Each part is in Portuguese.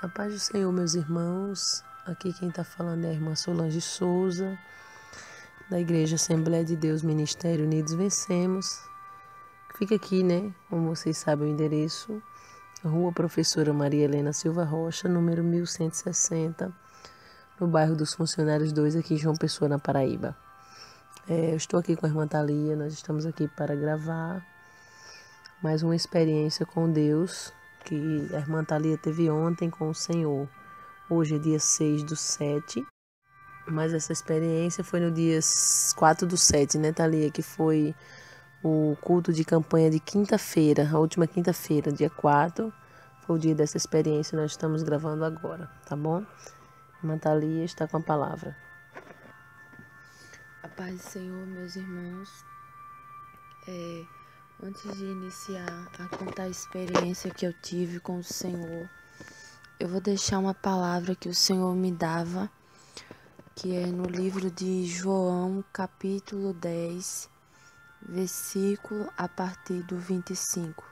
A paz do Senhor, meus irmãos. Aqui quem está falando é a irmã Solange Souza, da Igreja Assembleia de Deus Ministério Unidos Vencemos. Fica aqui, né? Como vocês sabem o endereço, Rua Professora Maria Helena Silva Rocha, número 1160, no bairro dos Funcionários 2, aqui em João Pessoa, na Paraíba. Eu estou aqui com a irmã Thalia, nós estamos aqui para gravar mais uma experiência com Deus que a irmã Thalia teve ontem com o Senhor. Hoje é dia 6/7, mas essa experiência foi no dia 4/7, né, Thalia? Que foi o culto de campanha de quinta-feira, a última quinta-feira, dia 4, foi o dia dessa experiência, nós estamos gravando agora, tá bom? Irmã Thalia está com a palavra. A paz do Senhor, meus irmãos. Antes de iniciar a contar a experiência que eu tive com o Senhor, eu vou deixar uma palavra que o Senhor me dava, que é no livro de João, capítulo 10, versículo a partir do 25.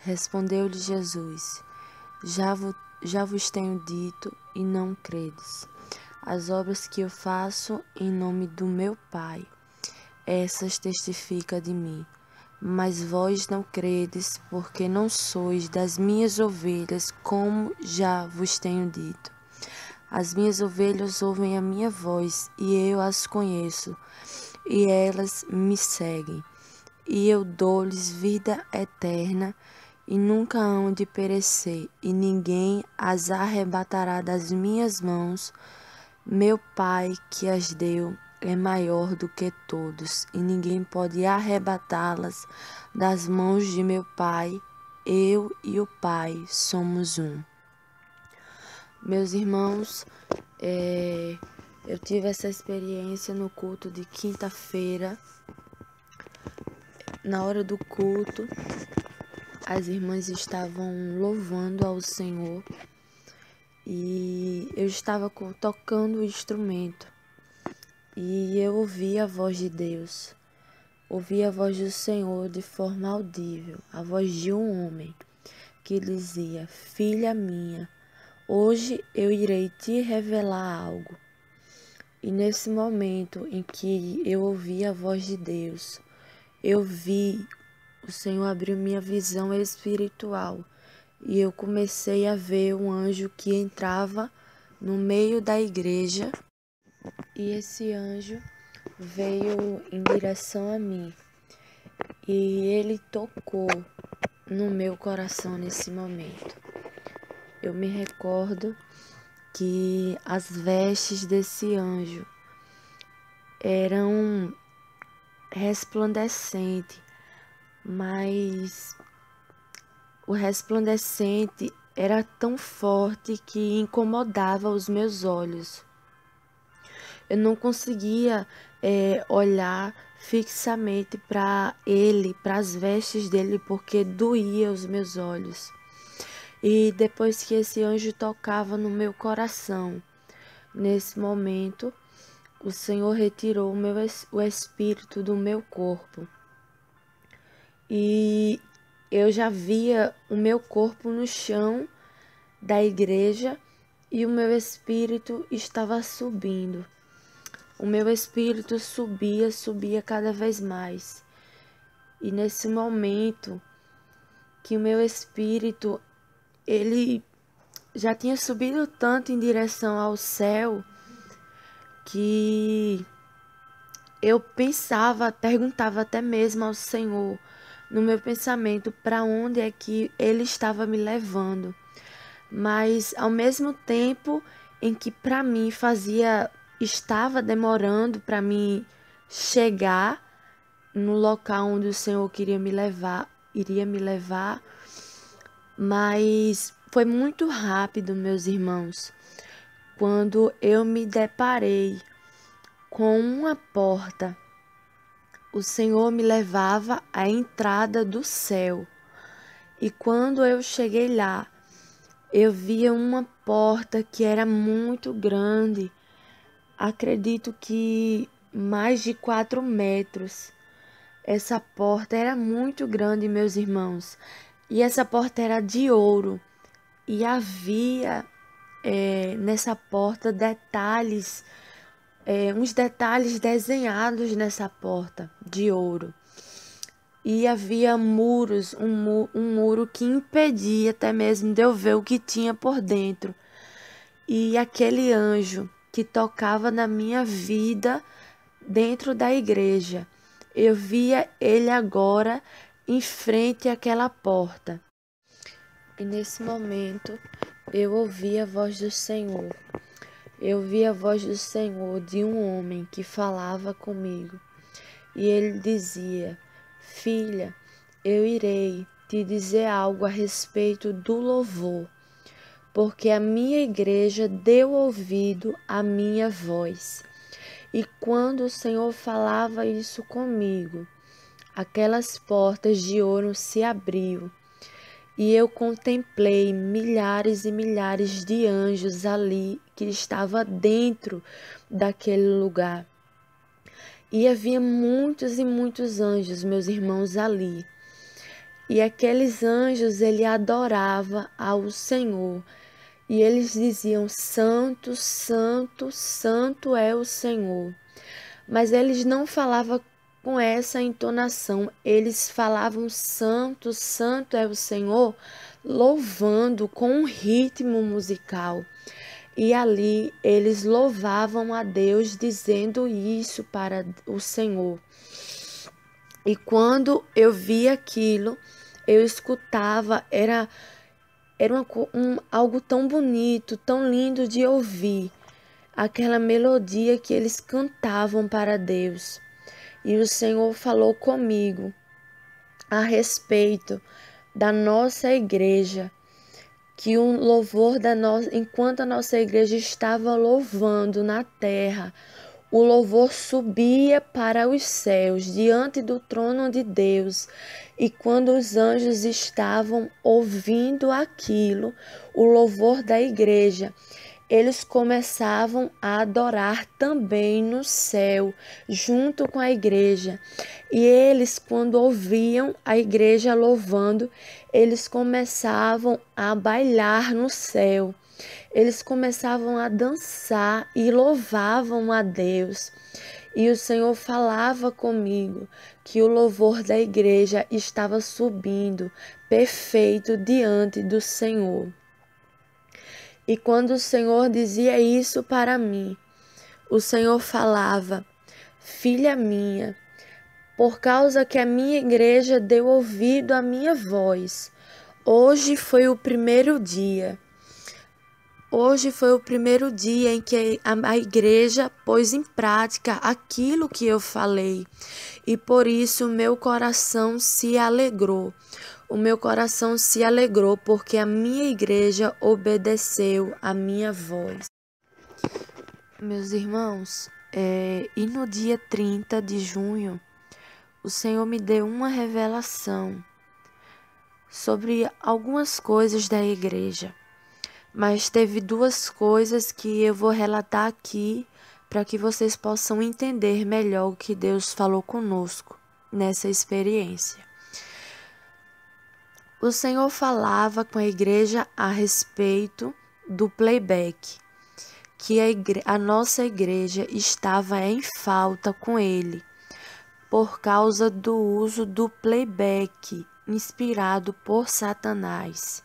Respondeu-lhe Jesus: Já vos tenho dito e não credes. As obras que eu faço em nome do meu Pai, essas testificam de mim. Mas vós não credes, porque não sois das minhas ovelhas, como já vos tenho dito. As minhas ovelhas ouvem a minha voz, e eu as conheço, e elas me seguem. E eu dou-lhes vida eterna, e nunca hão de perecer, e ninguém as arrebatará das minhas mãos. Meu Pai que as deu é maior do que todos, e ninguém pode arrebatá-las das mãos de meu Pai. Eu e o Pai somos um. Meus irmãos, eu tive essa experiência no culto de quinta-feira. Na hora do culto, as irmãs estavam louvando ao Senhor e eu estava tocando o instrumento. E eu ouvi a voz de Deus, ouvi a voz do Senhor de forma audível, a voz de um homem que dizia: Filha minha, hoje eu irei te revelar algo. E nesse momento em que eu ouvi a voz de Deus, eu vi o Senhor abrir minha visão espiritual e eu comecei a ver um anjo que entrava no meio da igreja. E esse anjo veio em direção a mim e ele tocou no meu coração nesse momento. Eu me recordo que as vestes desse anjo eram resplandecentes, mas o resplandecente era tão forte que incomodava os meus olhos. Eu não conseguia olhar fixamente para ele, para as vestes dele, porque doía os meus olhos. E depois que esse anjo tocava no meu coração, nesse momento, o Senhor retirou o espírito do meu corpo. E eu já via o meu corpo no chão da igreja e o meu espírito estava subindo. O meu espírito subia cada vez mais. E nesse momento que o meu espírito, ele já tinha subido tanto em direção ao céu, que eu perguntava até mesmo ao Senhor, no meu pensamento, para onde é que Ele estava me levando. Mas ao mesmo tempo em que para mim estava demorando para mim chegar no local onde o Senhor iria me levar, mas foi muito rápido, meus irmãos, quando eu me deparei com uma porta. O Senhor me levava à entrada do céu, e quando eu cheguei lá, eu via uma porta que era muito grande. Acredito que mais de 4 metros. Essa porta era muito grande, meus irmãos. E essa porta era de ouro. e havia nessa porta detalhes, uns detalhes desenhados nessa porta de ouro. E havia muros, um muro que impedia até mesmo de eu ver o que tinha por dentro. E aquele anjo que tocava na minha vida dentro da igreja, eu via ele agora em frente àquela porta. E nesse momento eu ouvi a voz do Senhor. Eu vi a voz do Senhor de um homem que falava comigo. E ele dizia: Filha, eu irei te dizer algo a respeito do louvor, porque a minha igreja deu ouvido à minha voz. E quando o Senhor falava isso comigo, aquelas portas de ouro se abriu e eu contemplei milhares e milhares de anjos ali que estavam dentro daquele lugar. E havia muitos e muitos anjos, meus irmãos, ali. E aqueles anjos, ele adorava ao Senhor. E eles diziam: Santo, Santo, Santo é o Senhor. Mas eles não falavam com essa entonação. Eles falavam: Santo, Santo é o Senhor, louvando com um ritmo musical. E ali eles louvavam a Deus, dizendo isso para o Senhor. E quando eu vi aquilo, eu escutava, era algo tão bonito, tão lindo de ouvir, aquela melodia que eles cantavam para Deus. E o Senhor falou comigo a respeito da nossa igreja, que o louvor enquanto a nossa igreja estava louvando na terra, o louvor subia para os céus, diante do trono de Deus. E quando os anjos estavam ouvindo aquilo, o louvor da igreja, eles começavam a adorar também no céu, junto com a igreja. E eles, quando ouviam a igreja louvando, eles começavam a bailar no céu. Eles começavam a dançar e louvavam a Deus. E o Senhor falava comigo que o louvor da igreja estava subindo perfeito diante do Senhor. E quando o Senhor dizia isso para mim, o Senhor falava: Filha minha, por causa que a minha igreja deu ouvido à minha voz, hoje foi o primeiro dia. Hoje foi o primeiro dia em que a igreja pôs em prática aquilo que eu falei. E por isso meu coração se alegrou. O meu coração se alegrou porque a minha igreja obedeceu a minha voz. Meus irmãos, e no dia 30 de junho, o Senhor me deu uma revelação sobre algumas coisas da igreja. Mas teve duas coisas que eu vou relatar aqui para que vocês possam entender melhor o que Deus falou conosco nessa experiência. O Senhor falava com a igreja a respeito do playback, que a nossa igreja estava em falta com ele, por causa do uso do playback inspirado por Satanás.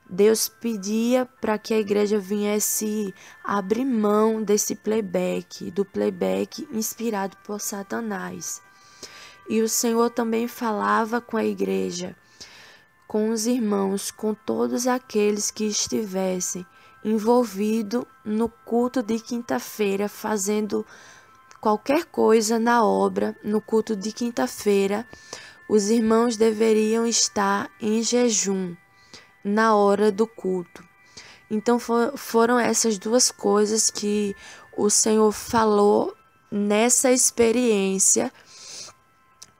Deus pedia para que a igreja viesse abrir mão desse playback, do playback inspirado por Satanás. E o Senhor também falava com a igreja, com os irmãos, com todos aqueles que estivessem envolvidos no culto de quinta-feira, fazendo qualquer coisa na obra. No culto de quinta-feira, os irmãos deveriam estar em jejum na hora do culto. Então foram essas duas coisas que o Senhor falou nessa experiência,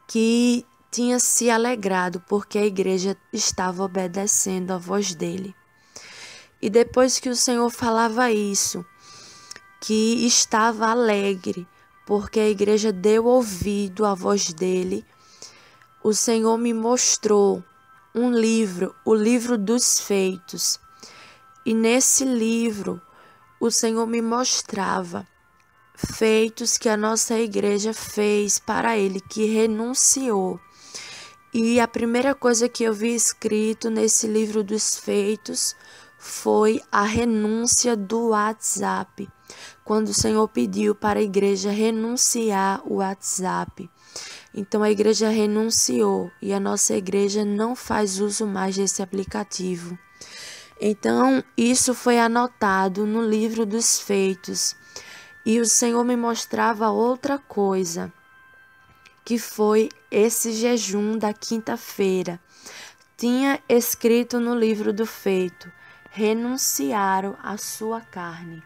que tinha se alegrado porque a igreja estava obedecendo a voz dele. E depois que o Senhor falava isso, que estava alegre porque a igreja deu ouvido à voz dele, o Senhor me mostrou um livro, o livro dos feitos. E nesse livro, o Senhor me mostrava feitos que a nossa igreja fez para Ele, que renunciou. E a primeira coisa que eu vi escrito nesse livro dos feitos foi a renúncia do WhatsApp. Quando o Senhor pediu para a igreja renunciar o WhatsApp. Então a igreja renunciou e a nossa igreja não faz uso mais desse aplicativo. Então isso foi anotado no livro dos feitos. E o Senhor me mostrava outra coisa, que foi esse jejum da quinta-feira. Tinha escrito no livro do feito: renunciaram à sua carne.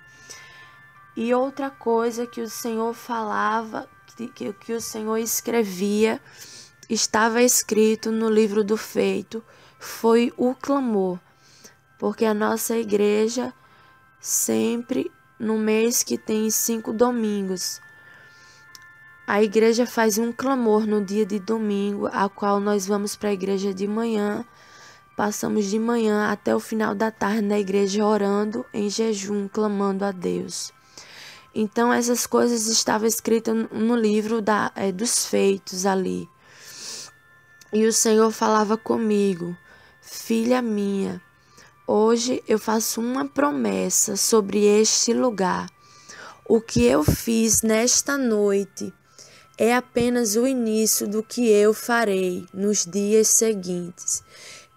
E outra coisa que o Senhor falava, que o Senhor escrevia, estava escrito no livro do feito, foi o clamor. Porque a nossa igreja, sempre no mês que tem 5 domingos, a igreja faz um clamor no dia de domingo, a qual nós vamos para a igreja de manhã, passamos de manhã até o final da tarde na igreja orando em jejum, clamando a Deus. Então essas coisas estavam escritas no livro dos feitos ali. E o Senhor falava comigo: filha minha, hoje eu faço uma promessa sobre este lugar. O que eu fiz nesta noite é apenas o início do que eu farei nos dias seguintes.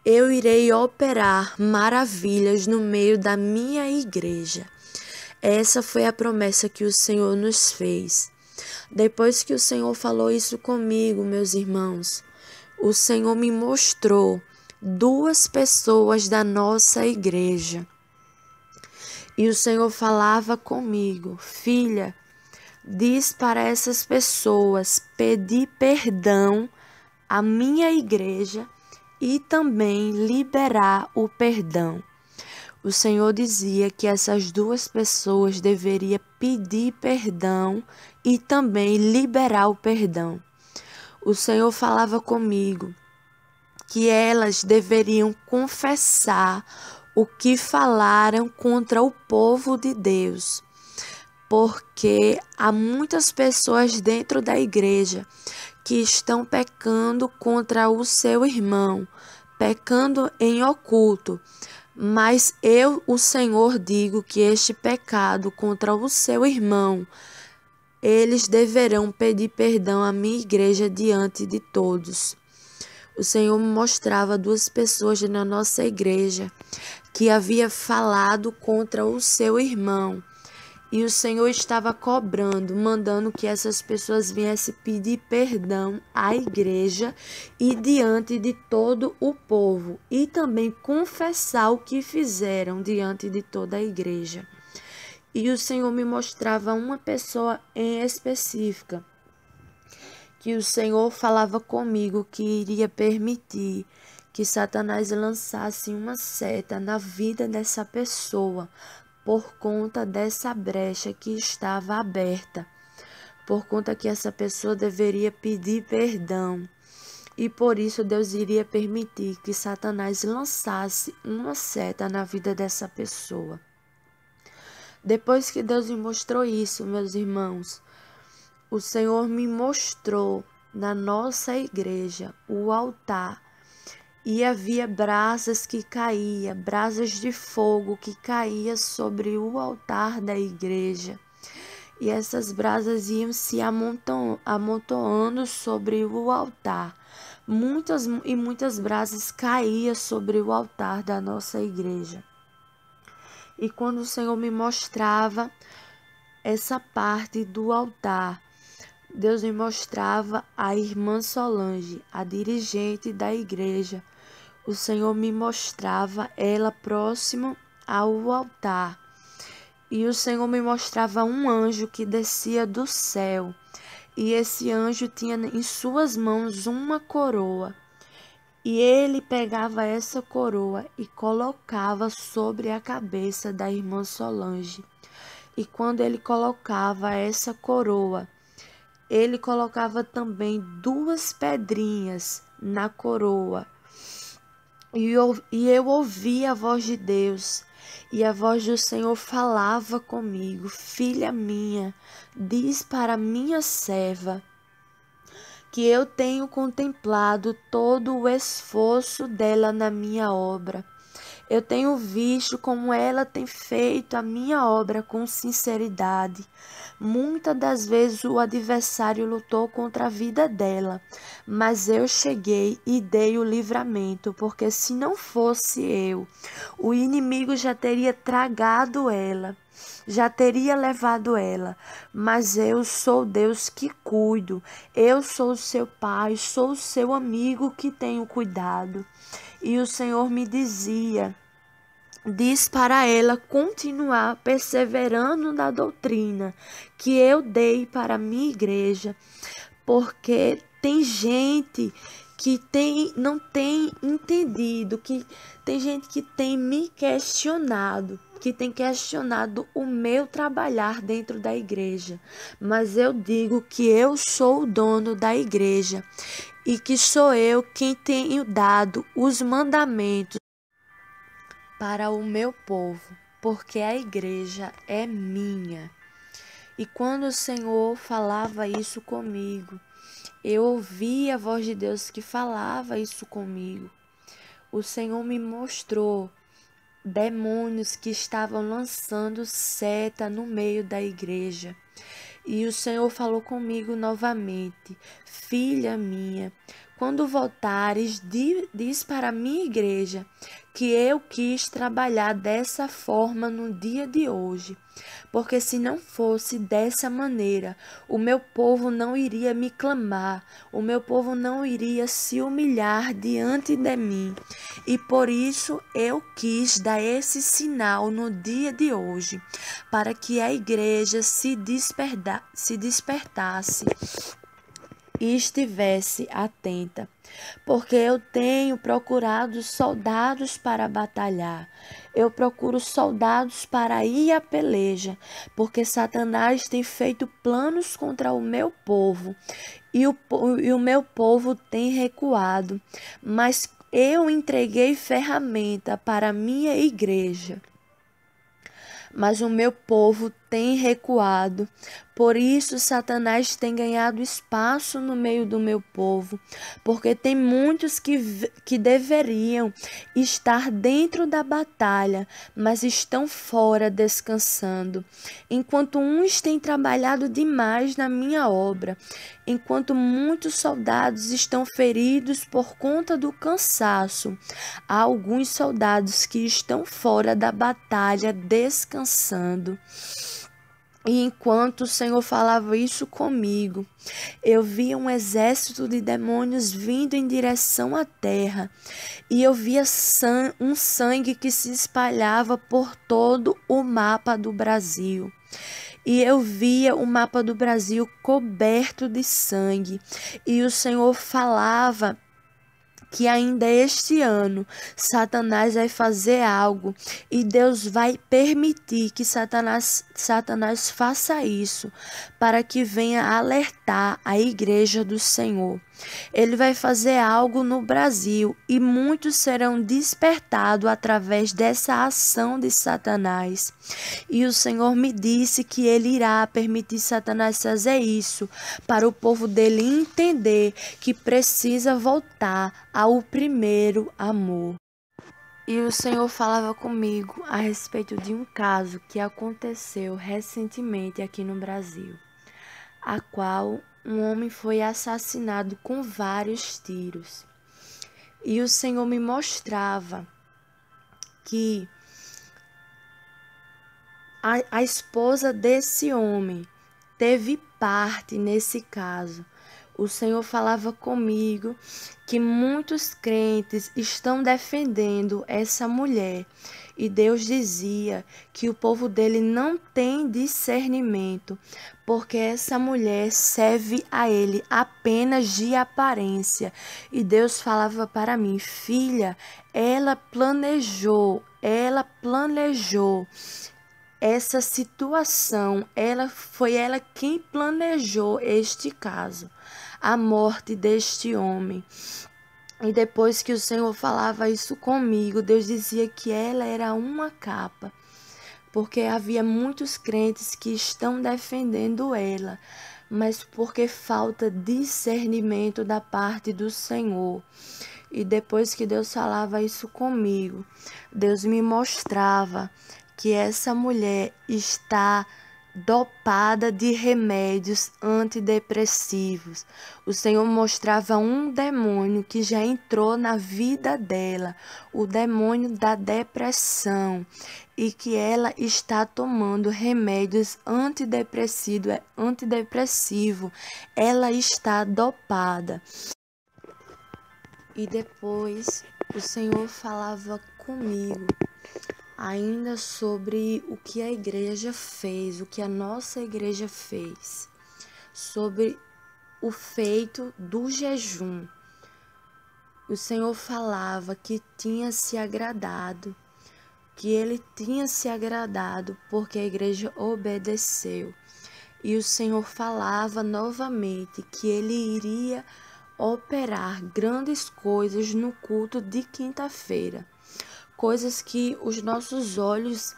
Eu irei operar maravilhas no meio da minha igreja. Essa foi a promessa que o Senhor nos fez. Depois que o Senhor falou isso comigo, meus irmãos, o Senhor me mostrou 2 pessoas da nossa igreja. E o Senhor falava comigo: filha, diz para essas pessoas pedir perdão à minha igreja e também liberar o perdão. O Senhor dizia que essas 2 pessoas deveriam pedir perdão e também liberar o perdão. O Senhor falava comigo que elas deveriam confessar o que falaram contra o povo de Deus, porque há muitas pessoas dentro da igreja que estão pecando contra o seu irmão, pecando em oculto. Mas eu, o Senhor, digo que este pecado contra o seu irmão, eles deverão pedir perdão à minha igreja diante de todos. O Senhor me mostrava 2 pessoas na nossa igreja que havia falado contra o seu irmão. E o Senhor estava cobrando, mandando que essas pessoas viessem pedir perdão à igreja e diante de todo o povo. E também confessar o que fizeram diante de toda a igreja. E o Senhor me mostrava uma pessoa em específica, que o Senhor falava comigo que iria permitir que Satanás lançasse uma seta na vida dessa pessoa, por conta dessa brecha que estava aberta, por conta que essa pessoa deveria pedir perdão. E por isso Deus iria permitir que Satanás lançasse uma seta na vida dessa pessoa. Depois que Deus me mostrou isso, meus irmãos, o Senhor me mostrou na nossa igreja o altar. E havia brasas que caíam, brasas de fogo que caíam sobre o altar da igreja. E essas brasas iam se amontoando sobre o altar. Muitas brasas caíam sobre o altar da nossa igreja. E quando o Senhor me mostrava essa parte do altar, Deus me mostrava a irmã Solange, a dirigente da igreja. O Senhor me mostrava ela próximo ao altar. E o Senhor me mostrava um anjo que descia do céu. E esse anjo tinha em suas mãos uma coroa. E ele pegava essa coroa e colocava sobre a cabeça da irmã Solange. E quando ele colocava essa coroa, ele colocava também 2 pedrinhas na coroa. E eu ouvi a voz de Deus. E a voz do Senhor falava comigo: filha minha, diz para minha serva que eu tenho contemplado todo o esforço dela na minha obra. Eu tenho visto como ela tem feito a minha obra com sinceridade. Muitas das vezes o adversário lutou contra a vida dela, mas eu cheguei e dei o livramento, porque se não fosse eu, o inimigo já teria tragado ela, já teria levado ela. Mas eu sou Deus que cuido, eu sou o seu pai, sou o seu amigo que tenho cuidado. E o Senhor me dizia: diz para ela continuar perseverando na doutrina que eu dei para a minha igreja, porque tem gente que não tem entendido, que tem gente que tem me questionado, que tem questionado o meu trabalhar dentro da igreja. Mas eu digo que eu sou o dono da igreja e que sou eu quem tenho dado os mandamentos para o meu povo, porque a igreja é minha. E quando o Senhor falava isso comigo, eu ouvia a voz de Deus que falava isso comigo. O Senhor me mostrou demônios que estavam lançando seta no meio da igreja. E o Senhor falou comigo novamente: filha minha, quando voltares, diz para a minha igreja que eu quis trabalhar dessa forma no dia de hoje, porque se não fosse dessa maneira, o meu povo não iria me clamar, o meu povo não iria se humilhar diante de mim. E por isso eu quis dar esse sinal no dia de hoje, para que a igreja se despertasse e estivesse atenta, porque eu tenho procurado soldados para batalhar. Eu procuro soldados para ir à peleja, porque Satanás tem feito planos contra o meu povo e o meu povo tem recuado, mas eu entreguei ferramenta para a minha igreja. Mas o meu povo tem recuado. Por isso Satanás tem ganhado espaço no meio do meu povo, porque tem muitos que deveriam estar dentro da batalha, mas estão fora descansando. Enquanto uns têm trabalhado demais na minha obra, enquanto muitos soldados estão feridos por conta do cansaço, há alguns soldados que estão fora da batalha descansando. E enquanto o Senhor falava isso comigo, eu via um exército de demônios vindo em direção à terra. E eu via um sangue que se espalhava por todo o mapa do Brasil. E eu via o mapa do Brasil coberto de sangue. E o Senhor falava que ainda este ano Satanás vai fazer algo e Deus vai permitir que Satanás faça isso para que venha alertar a igreja do Senhor. Ele vai fazer algo no Brasil e muitos serão despertados através dessa ação de Satanás. E o Senhor me disse que ele irá permitir Satanás fazer isso para o povo dele entender que precisa voltar ao primeiro amor. E o Senhor falava comigo a respeito de um caso que aconteceu recentemente aqui no Brasil, a qual um homem foi assassinado com vários tiros. E o Senhor me mostrava que a esposa desse homem teve parte nesse caso. O Senhor falava comigo que muitos crentes estão defendendo essa mulher. E Deus dizia que o povo dele não tem discernimento, porque essa mulher serve a ele apenas de aparência. E Deus falava para mim: filha, ela planejou essa situação, foi ela quem planejou este caso, a morte deste homem. E depois que o Senhor falava isso comigo, Deus dizia que ela era uma capa, porque havia muitos crentes que estão defendendo ela, mas porque falta discernimento da parte do Senhor. E depois que Deus falava isso comigo, Deus me mostrava que essa mulher está dopada de remédios antidepressivos. O Senhor mostrava um demônio que já entrou na vida dela, o demônio da depressão, e que ela está tomando remédios antidepressivo. Ela está dopada. E depois o Senhor falava comigo ainda sobre o que a igreja fez, o que a nossa igreja fez, sobre o feito do jejum. O Senhor falava que tinha se agradado, que ele tinha se agradado porque a igreja obedeceu. E o Senhor falava novamente que ele iria operar grandes coisas no culto de quinta-feira, coisas que os nossos olhos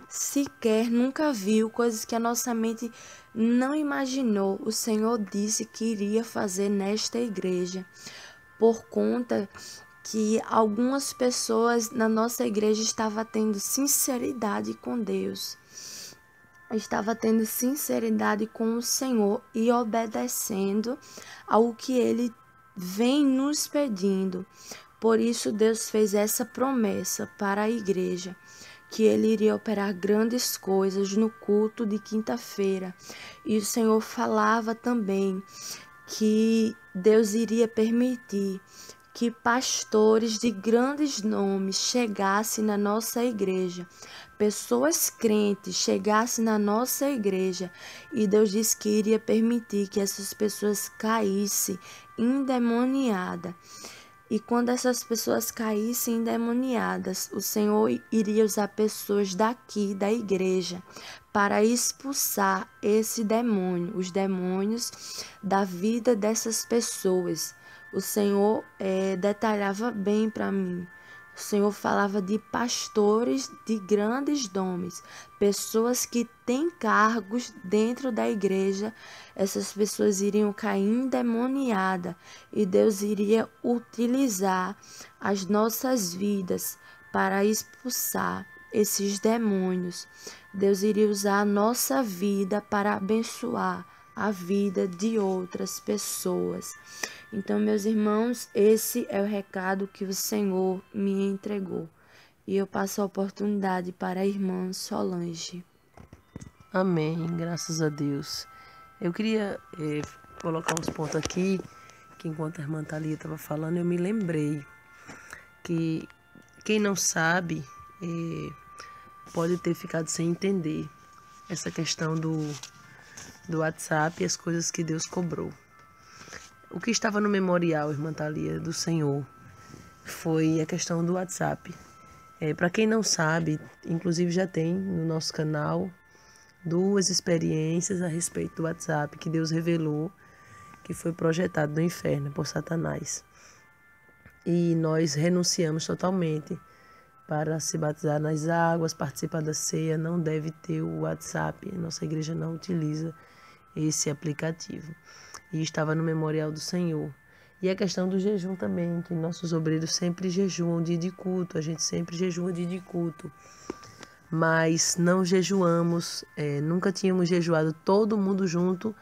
sequer nunca viu, coisas que a nossa mente não imaginou. O Senhor disse que iria fazer nesta igreja, por conta que algumas pessoas na nossa igreja estavam tendo sinceridade com Deus, estava tendo sinceridade com o Senhor e obedecendo ao que Ele vem nos pedindo. Por isso Deus fez essa promessa para a igreja, que Ele iria operar grandes coisas no culto de quinta-feira. E o Senhor falava também que Deus iria permitir que pastores de grandes nomes chegassem na nossa igreja, pessoas crentes chegassem na nossa igreja, e Deus disse que iria permitir que essas pessoas caíssem endemoniadas. E quando essas pessoas caíssem endemoniadas, o Senhor iria usar pessoas daqui da igreja para expulsar esse demônio, os demônios da vida dessas pessoas. O Senhor detalhava bem para mim. O Senhor falava de pastores de grandes nomes, pessoas que têm cargos dentro da igreja. Essas pessoas iriam cair endemoniadas e Deus iria utilizar as nossas vidas para expulsar esses demônios. Deus iria usar a nossa vida para abençoar a vida de outras pessoas. Então, meus irmãos, esse é o recado que o Senhor me entregou. E eu passo a oportunidade para a irmã Solange. Amém, graças a Deus. Eu queria colocar uns pontos aqui, que enquanto a irmã Thalia estava falando, eu me lembrei que quem não sabe pode ter ficado sem entender essa questão do WhatsApp e as coisas que Deus cobrou. O que estava no memorial, irmã Thalia, do Senhor, foi a questão do WhatsApp. Para quem não sabe, inclusive já tem no nosso canal 2 experiências a respeito do WhatsApp que Deus revelou que foi projetado no inferno por Satanás. E nós renunciamos totalmente para se batizar nas águas, participar da ceia, não deve ter o WhatsApp. Nossa igreja não utiliza esse aplicativo. E estava no memorial do Senhor. E a questão do jejum também, que nossos obreiros sempre jejuam dia de culto, a gente sempre jejua dia de culto. Mas não jejuamos, nunca tínhamos jejuado todo mundo junto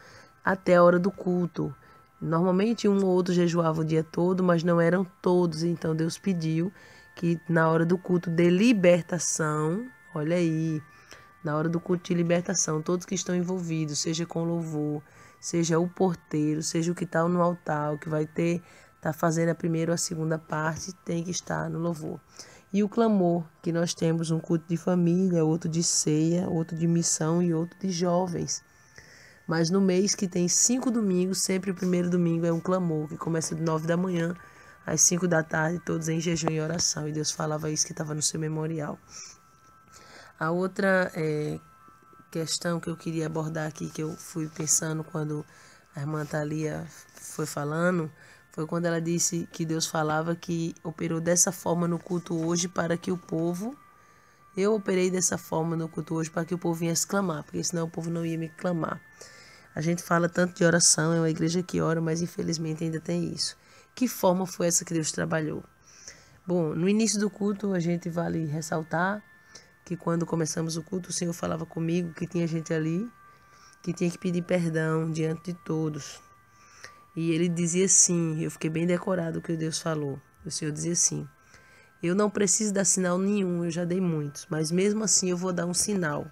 até a hora do culto. Normalmente um ou outro jejuava o dia todo, mas não eram todos. Então Deus pediu que na hora do culto de libertação, olha aí, na hora do culto de libertação, todos que estão envolvidos, seja com louvor, seja o porteiro, seja o que está no altar, o que vai tá fazendo a primeira ou a segunda parte, tem que estar no louvor. E o clamor, que nós temos um culto de família, outro de ceia, outro de missão e outro de jovens. Mas no mês que tem 5 domingos, sempre o primeiro domingo é um clamor, que começa de 9 da manhã às 5 da tarde, todos em jejum e oração. E Deus falava isso que estava no seu memorial. A outra questão que eu queria abordar aqui, que eu fui pensando quando a irmã Thalia foi falando, Foi quando ela disse que Deus falava que operou dessa forma no culto hoje para que o povo... Eu operei dessa forma no culto hoje para que o povo viesse clamar, porque senão o povo não ia me clamar. A gente fala tanto de oração, é uma igreja que ora, mas infelizmente ainda tem isso. Que forma foi essa que Deus trabalhou? Bom, no início do culto a gente vale ressaltar que quando começamos o culto o Senhor falava comigo que tinha gente ali que tinha que pedir perdão diante de todos. E ele dizia assim, eu fiquei bem decorado o que Deus falou. O Senhor dizia assim: eu não preciso dar sinal nenhum, eu já dei muitos, mas mesmo assim eu vou dar um sinal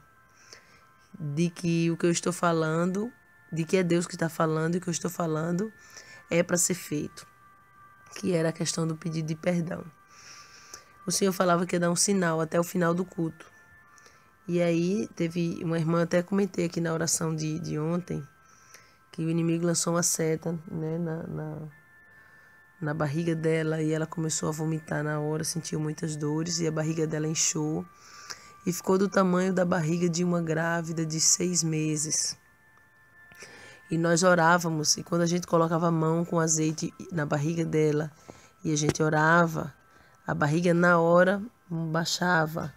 de que o que eu estou falando, de que é Deus que está falando e o que eu estou falando é para ser feito, que era a questão do pedido de perdão. O Senhor falava que ia dar um sinal até o final do culto. E aí teve uma irmã, até comentei aqui na oração de ontem, que o inimigo lançou uma seta, né, na barriga dela, e ela começou a vomitar na hora, sentiu muitas dores e a barriga dela inchou e ficou do tamanho da barriga de uma grávida de 6 meses. E nós orávamos, e quando a gente colocava a mão com azeite na barriga dela e a gente orava, a barriga na hora baixava.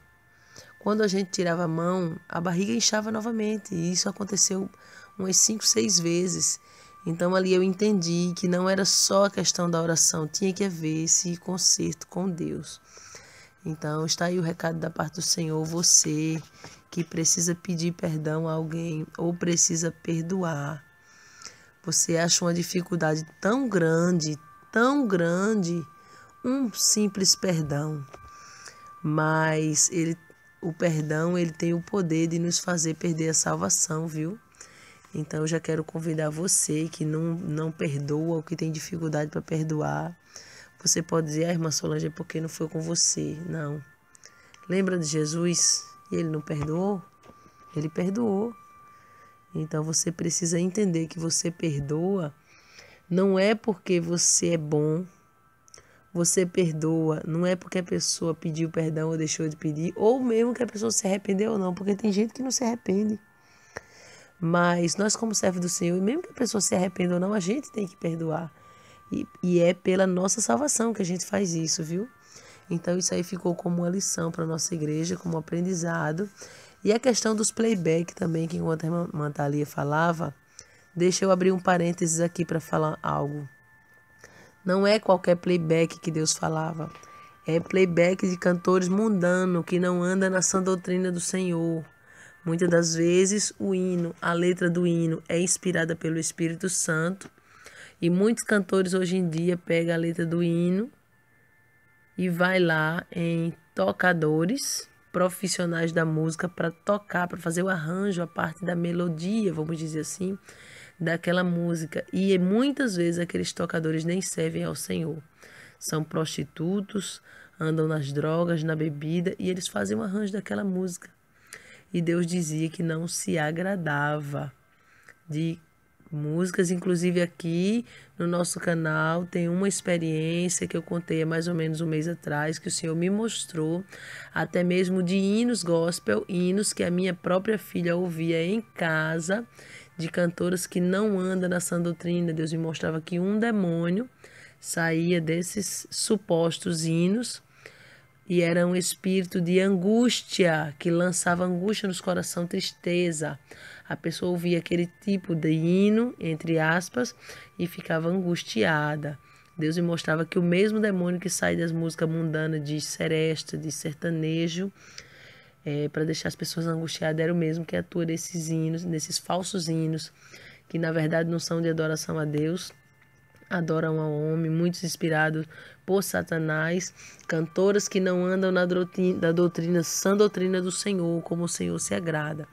Quando a gente tirava a mão, a barriga inchava novamente, e isso aconteceu umas 5, 6 vezes. Então ali eu entendi que não era só a questão da oração, tinha que haver esse conserto com Deus. Então está aí o recado da parte do Senhor, você que precisa pedir perdão a alguém ou precisa perdoar. Você acha uma dificuldade tão grande, um simples perdão. Mas o perdão ele tem o poder de nos fazer perder a salvação, viu? Então eu já quero convidar você que não perdoa ou que tem dificuldade para perdoar. Você pode dizer, irmã Solange, é porque não foi com você. Não. Lembra de Jesus? E ele não perdoou? Ele perdoou. Então você precisa entender que você perdoa não é porque você é bom. Você perdoa não é porque a pessoa pediu perdão ou deixou de pedir, ou mesmo que a pessoa se arrependeu ou não, porque tem gente que não se arrepende. Mas nós, como servos do Senhor, mesmo que a pessoa se arrependa ou não, a gente tem que perdoar. E é pela nossa salvação que a gente faz isso, viu? Então isso aí ficou como uma lição para a nossa igreja, como um aprendizado. E a questão dos playback também, que enquanto a irmã Thalia falava, deixa eu abrir um parênteses aqui para falar algo. Não é qualquer playback que Deus falava. É playback de cantores mundanos que não andam na sã doutrina do Senhor. Muitas das vezes o hino, a letra do hino é inspirada pelo Espírito Santo. E muitos cantores hoje em dia pegam a letra do hino e vai lá em tocadores profissionais da música para tocar, para fazer o arranjo, a parte da melodia, vamos dizer assim, daquela música. E muitas vezes aqueles tocadores nem servem ao Senhor. São prostitutos, andam nas drogas, na bebida, e eles fazem o arranjo daquela música. E Deus dizia que não se agradava de músicas. Inclusive aqui no nosso canal tem uma experiência que eu contei há mais ou menos um mês atrás, que o Senhor me mostrou, até mesmo de hinos gospel, hinos que a minha própria filha ouvia em casa, de cantoras que não andam na sã doutrina. Deus me mostrava que um demônio saía desses supostos hinos e era um espírito de angústia, que lançava angústia nos corações, tristeza. A pessoa ouvia aquele tipo de hino, entre aspas, e ficava angustiada. Deus me mostrava que o mesmo demônio que sai das músicas mundanas de seresta, de sertanejo, para deixar as pessoas angustiadas, era o mesmo que atua nesses hinos, nesses falsos hinos, que na verdade não são de adoração a Deus, adoram ao homem, muitos inspirados por Satanás, cantoras que não andam na doutrina, sã doutrina do Senhor, como o Senhor se agrada.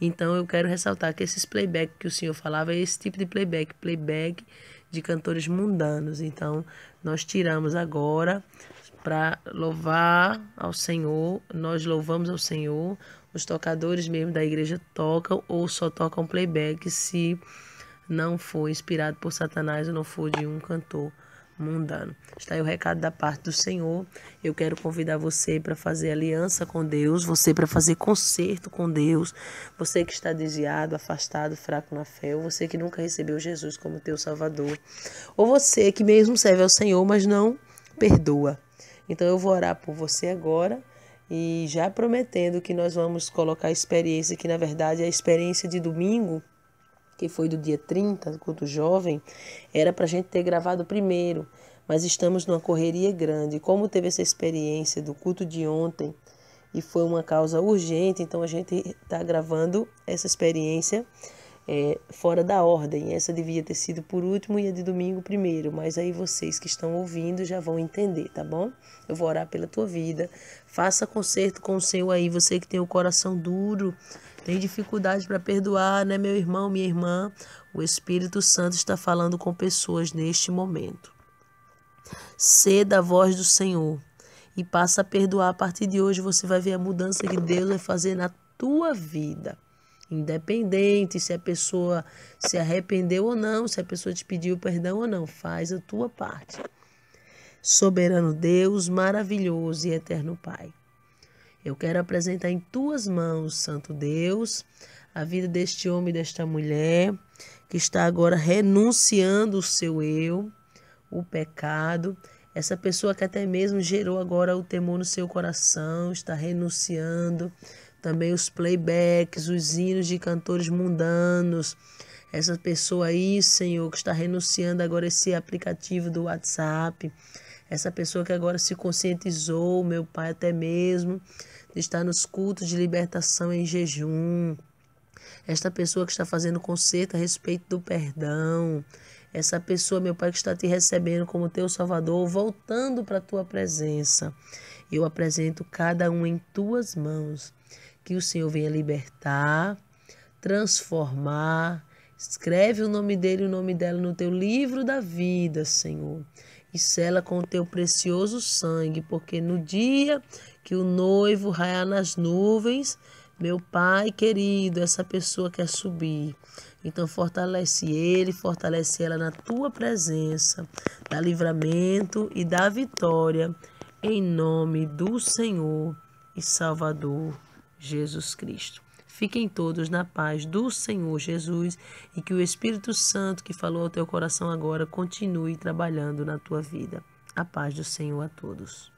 Então eu quero ressaltar que esses playback que o Senhor falava é esse tipo de playback de cantores mundanos. Então nós tiramos agora para louvar ao Senhor, nós louvamos ao Senhor. Os tocadores mesmo da igreja tocam ou só tocam playback se não for inspirado por Satanás ou não for de um cantor mundano. Está aí o recado da parte do Senhor. Eu quero convidar você para fazer aliança com Deus, você para fazer concerto com Deus, você que está desviado, afastado, fraco na fé, ou você que nunca recebeu Jesus como teu Salvador, ou você que mesmo serve ao Senhor, mas não perdoa. Então eu vou orar por você agora e já prometendo que nós vamos colocar a experiência, que na verdade é a experiência de domingo, que foi do dia 30, do culto jovem, era para a gente ter gravado primeiro, mas estamos numa correria grande. Como teve essa experiência do culto de ontem e foi uma causa urgente, então a gente está gravando essa experiência fora da ordem. Essa devia ter sido por último e a de domingo primeiro, mas aí vocês que estão ouvindo já vão entender, tá bom? Eu vou orar pela tua vida. Faça concerto com o Senhor aí, você que tem o coração duro, tem dificuldade para perdoar, né, meu irmão, minha irmã? O Espírito Santo está falando com pessoas neste momento. Ceda a voz do Senhor e passa a perdoar. A partir de hoje você vai ver a mudança que Deus vai fazer na tua vida. Independente se a pessoa se arrependeu ou não, se a pessoa te pediu perdão ou não, faz a tua parte. Soberano Deus, maravilhoso e eterno Pai, eu quero apresentar em tuas mãos, Santo Deus, a vida deste homem e desta mulher que está agora renunciando o seu eu, o pecado. Essa pessoa que até mesmo gerou agora o temor no seu coração, está renunciando. Também os playbacks, os hinos de cantores mundanos. Essa pessoa aí, Senhor, que está renunciando agora esse aplicativo do WhatsApp. Essa pessoa que agora se conscientizou, meu Pai, até mesmo de estar nos cultos de libertação em jejum. Esta pessoa que está fazendo concerto a respeito do perdão. Essa pessoa, meu Pai, que está te recebendo como teu Salvador, voltando para a tua presença. Eu apresento cada um em tuas mãos. Que o Senhor venha libertar, transformar. Escreve o nome dele e o nome dela no teu livro da vida, Senhor. E sela com o teu precioso sangue, porque no dia que o noivo raiar nas nuvens, meu Pai querido, essa pessoa quer subir. Então fortalece ele, fortalece ela na tua presença, dá livramento e dá vitória, em nome do Senhor e Salvador Jesus Cristo. Fiquem todos na paz do Senhor Jesus e que o Espírito Santo que falou ao teu coração agora continue trabalhando na tua vida. A paz do Senhor a todos.